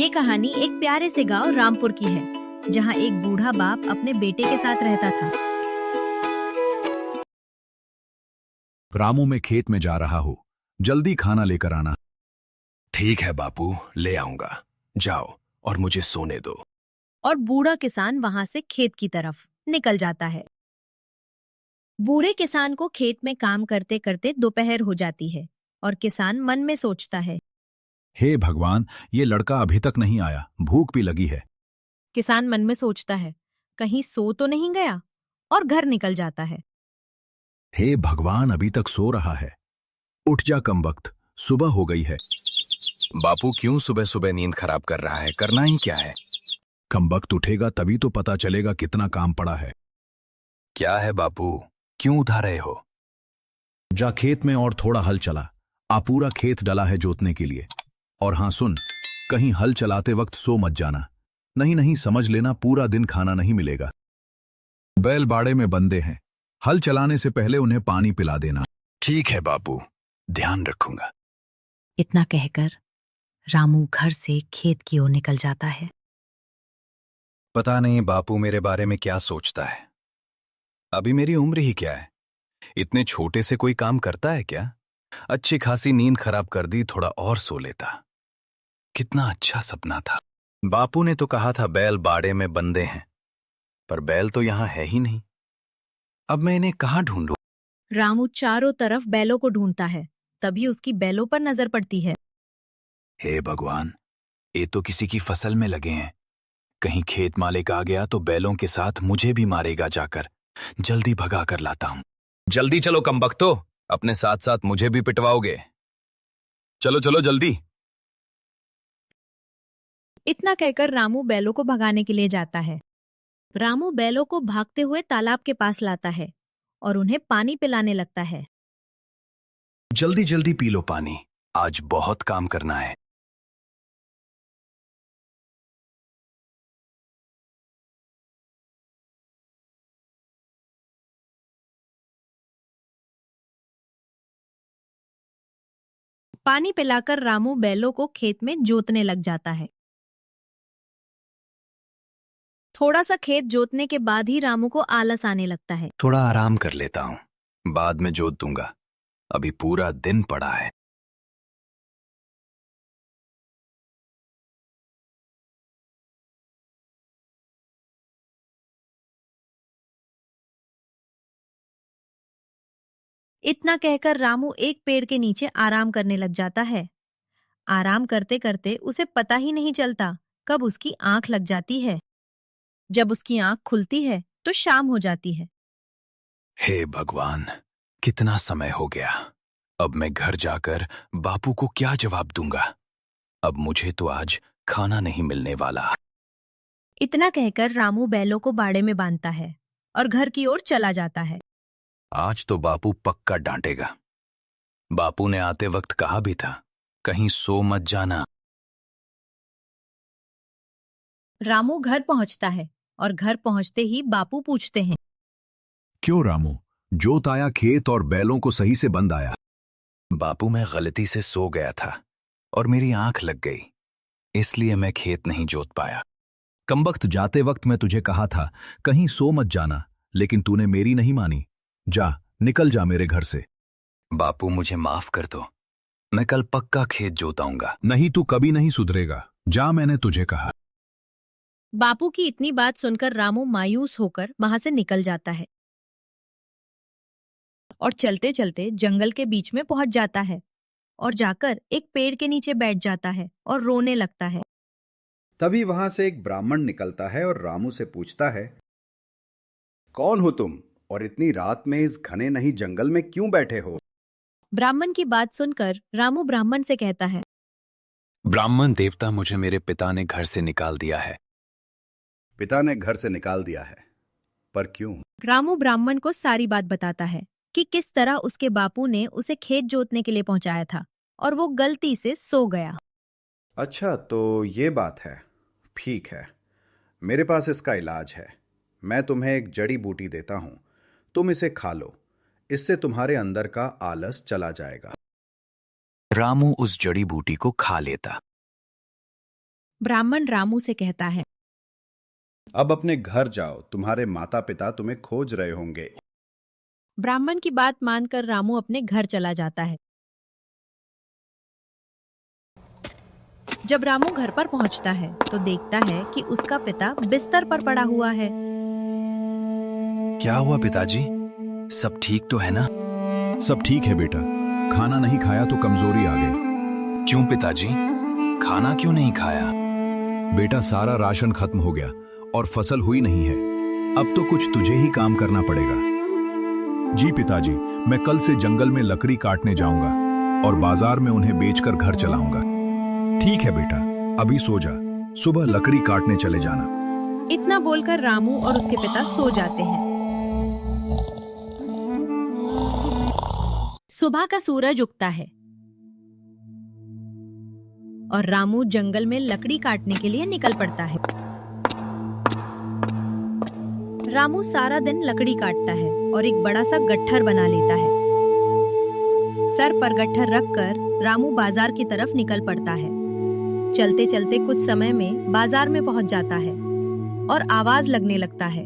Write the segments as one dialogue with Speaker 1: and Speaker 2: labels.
Speaker 1: ये कहानी एक प्यारे से गांव रामपुर की है, जहां एक बूढ़ा बाप अपने बेटे के साथ रहता था।
Speaker 2: रामू, मैं खेत में जा रहा हूँ, जल्दी खाना लेकर आना।
Speaker 3: ठीक है बापू, ले आऊंगा। जाओ और मुझे सोने दो।
Speaker 1: और बूढ़ा किसान वहां से खेत की तरफ निकल जाता है। बूढ़े किसान को खेत में काम करते करते दोपहर हो जाती है और किसान मन में सोचता है।
Speaker 2: हे भगवान, ये लड़का अभी तक नहीं आया, भूख भी लगी है।
Speaker 1: किसान मन में सोचता है, कहीं सो तो नहीं गया, और घर निकल जाता है।
Speaker 2: हे भगवान, अभी तक सो रहा है। उठ जा कमबख्त, सुबह हो गई है।
Speaker 3: बापू क्यों सुबह सुबह नींद खराब कर रहा है? करना ही क्या है?
Speaker 2: कमबख्त उठेगा तभी तो पता चलेगा कितना काम पड़ा है।
Speaker 3: क्या है बापू, क्यों उठा रहे हो?
Speaker 2: जा खेत में और थोड़ा हल चला। पूरा खेत डला है जोतने के लिए। और हाँ सुन, कहीं हल चलाते वक्त सो मत जाना, नहीं नहीं समझ लेना पूरा दिन खाना नहीं मिलेगा। बैल बाड़े में बंधे हैं, हल चलाने से पहले उन्हें पानी पिला देना।
Speaker 3: ठीक है बापू, ध्यान रखूंगा।
Speaker 1: इतना कहकर रामू घर से खेत की ओर निकल जाता है।
Speaker 3: पता नहीं बापू मेरे बारे में क्या सोचता है। अभी मेरी उम्र ही क्या है? इतने छोटे से कोई काम करता है क्या? अच्छी खासी नींद खराब कर दी, थोड़ा और सो लेता। कितना अच्छा सपना था। बापू ने तो कहा था बैल बाड़े में बंधे हैं, पर बैल तो यहां है ही नहीं। अब मैं इन्हें कहां ढूंढूं?
Speaker 1: रामू चारों तरफ बैलों को ढूंढता है, तभी उसकी बैलों पर नजर पड़ती है।
Speaker 3: हे भगवान, ये तो किसी की फसल में लगे हैं। कहीं खेत मालिक आ गया तो बैलों के साथ मुझे भी मारेगा जाकर। जल्दी भगा कर लाता हूं। जल्दी चलो कमबख्तो, अपने साथ साथ मुझे भी पिटवाओगे। चलो चलो जल्दी।
Speaker 1: इतना कहकर रामू बैलों को भगाने के लिए जाता है। रामू बैलों को भागते हुए तालाब के पास लाता है और उन्हें पानी पिलाने लगता है।
Speaker 3: जल्दी जल्दी पी लो पानी, आज बहुत काम करना है।
Speaker 1: पानी पिलाकर रामू बैलों को खेत में जोतने लग जाता है। थोड़ा सा खेत जोतने के बाद ही रामू को आलस आने लगता है।
Speaker 3: थोड़ा आराम कर लेता हूं, बाद में जोत दूंगा। अभी पूरा दिन पड़ा है।
Speaker 1: इतना कहकर रामू एक पेड़ के नीचे आराम करने लग जाता है। आराम करते करते उसे पता ही नहीं चलता कब उसकी आंख लग जाती है। जब उसकी आंख खुलती है तो शाम हो जाती है।
Speaker 3: हे भगवान, कितना समय हो गया। अब मैं घर जाकर बापू को क्या जवाब दूंगा? अब मुझे तो आज खाना नहीं मिलने वाला।
Speaker 1: इतना कहकर रामू बैलों को बाड़े में बांधता है और घर की ओर चला जाता है।
Speaker 3: आज तो बापू पक्का डांटेगा। बापू ने आते वक्त कहा भी था, कहीं सो मत जाना।
Speaker 1: रामू घर पहुंचता है और घर पहुंचते ही बापू पूछते हैं।
Speaker 2: क्यों रामू, जोत आया खेत और बैलों को सही से बंद आया?
Speaker 3: बापू, मैं गलती से सो गया था और मेरी आंख लग गई, इसलिए मैं खेत नहीं जोत पाया।
Speaker 2: कमबख्त, जाते वक्त मैं तुझे कहा था कहीं सो मत जाना, लेकिन तूने मेरी नहीं मानी। जा, निकल जा मेरे घर से।
Speaker 3: बापू मुझे माफ कर दो, मैं कल पक्का खेत जोताऊंगा।
Speaker 2: नहीं, तू कभी नहीं सुधरेगा। जा, मैंने तुझे कहा।
Speaker 1: बापू की इतनी बात सुनकर रामू मायूस होकर वहां से निकल जाता है और चलते चलते जंगल के बीच में पहुंच जाता है और जाकर एक पेड़ के नीचे बैठ जाता है और रोने लगता है।
Speaker 4: तभी वहां से एक ब्राह्मण निकलता है और रामू से पूछता है, कौन हो तुम और इतनी रात में इस घने नहीं जंगल में क्यों बैठे हो?
Speaker 1: ब्राह्मण की बात सुनकर रामू ब्राह्मण से कहता है।
Speaker 3: ब्राह्मण देवता, मुझे मेरे पिता ने घर से निकाल दिया है।
Speaker 4: पिता ने घर से निकाल दिया है, पर क्यों?
Speaker 1: रामू ब्राह्मण को सारी बात बताता है कि किस तरह उसके बापू ने उसे खेत जोतने के लिए पहुंचाया था और वो गलती से सो गया।
Speaker 4: अच्छा, तो ये बात है। ठीक है, मेरे पास इसका इलाज है। मैं तुम्हें एक जड़ी बूटी देता हूं, तुम इसे खा लो। इससे तुम्हारे अंदर का आलस चला जाएगा।
Speaker 3: रामू उस जड़ी बूटी को खा लेता।
Speaker 1: ब्राह्मण रामू से कहता है।
Speaker 4: अब अपने घर जाओ, तुम्हारे माता पिता तुम्हें खोज रहे होंगे।
Speaker 1: ब्राह्मण की बात मानकर रामू अपने घर चला जाता है। जब रामू घर पर पहुंचता है तो देखता है कि उसका पिता बिस्तर पर पड़ा हुआ है।
Speaker 3: क्या हुआ पिताजी? सब ठीक तो है ना?
Speaker 2: सब ठीक है बेटा, खाना नहीं खाया तो कमजोरी आ गई।
Speaker 3: क्यों पिताजी? खाना क्यों नहीं खाया?
Speaker 2: बेटा सारा राशन खत्म हो गया और फसल हुई नहीं है। अब तो कुछ तुझे ही काम करना पड़ेगा। जी पिताजी, मैं कल से जंगल में लकड़ी काटने जाऊंगा और बाजार में उन्हें बेचकर घर चलाऊंगा। ठीक है बेटा, अभी सो जा, सुबह लकड़ी काटने चले जाना।
Speaker 1: इतना बोलकर रामू और उसके पिता सो जाते हैं। सुबह का सूरज उगता है और रामू जंगल में लकड़ी काटने के लिए निकल पड़ता है। रामू सारा दिन लकड़ी काटता है और एक बड़ा सा गट्ठर बना लेता है। सर पर गट्ठर रखकर रामू बाजार की तरफ निकल पड़ता है। चलते चलते कुछ समय में बाजार में पहुंच जाता है और आवाज लगने लगता है।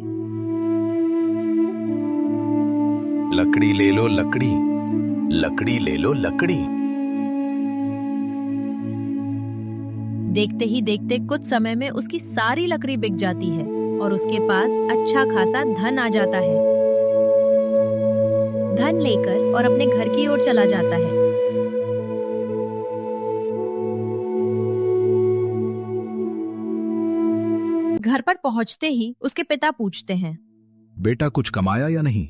Speaker 3: लकड़ी ले लो लकड़ी, लकड़ी ले लो लकड़ी।
Speaker 1: देखते ही देखते कुछ समय में उसकी सारी लकड़ी बिक जाती है और उसके पास अच्छा खासा धन आ जाता है। धन लेकर और अपने घर की ओर चला जाता है। घर पर पहुंचते ही उसके पिता पूछते हैं।
Speaker 2: बेटा कुछ कमाया या नहीं?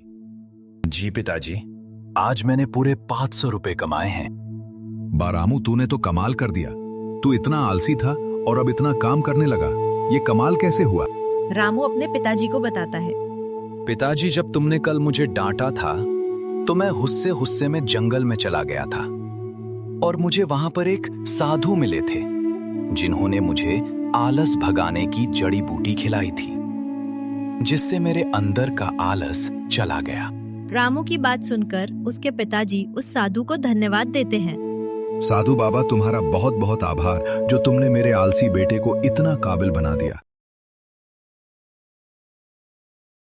Speaker 3: जी पिताजी, आज मैंने पूरे 500 रुपए कमाए हैं।
Speaker 2: बारामू, तूने तो कमाल कर दिया। तू इतना आलसी था और अब इतना काम करने लगा, ये कमाल कैसे हुआ?
Speaker 1: रामू अपने पिताजी को बताता है।
Speaker 3: पिताजी, जब तुमने कल मुझे डांटा था तो मैं गुस्से गुस्से में जंगल में चला गया था और मुझे वहां पर एक साधु मिले थे जिन्होंने मुझे आलस भगाने की जड़ी बूटी खिलाई थी, जिससे मेरे अंदर का आलस चला गया।
Speaker 1: रामू की बात सुनकर उसके पिताजी उस साधु को धन्यवाद देते हैं।
Speaker 2: साधु बाबा, तुम्हारा बहुत बहुत आभार जो तुमने मेरे आलसी बेटे को इतना काबिल बना दिया।